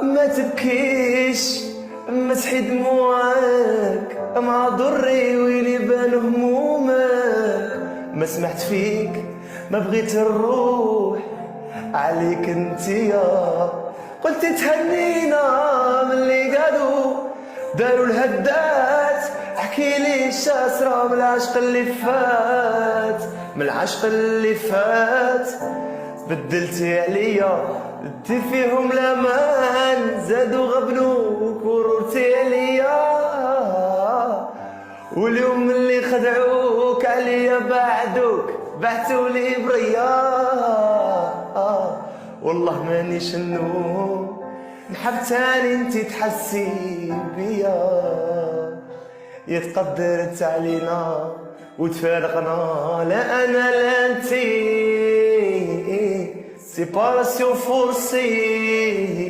ما تبكيش، ما تحيد دموعك مع ضري ويلي بان همومك. ما سمحت فيك، ما بغيت نروح عليك انتيا. قلت تهنينا من اللي داروا الهدات. احكي لي شاسرة من العشق اللي فات، من العشق اللي فات. بدلتي عليا دي فيهم الامان، زادوا غبنوك ورورتي عليا. واليوم اللي خدعوك عليا بعدوك، بعتولي بريا. والله مانيش النوم نحب تاني انتي تحسي بيا. يتقدرت علينا وتفارقنا، لا انا لا انتي، سيباراسيون فورسي.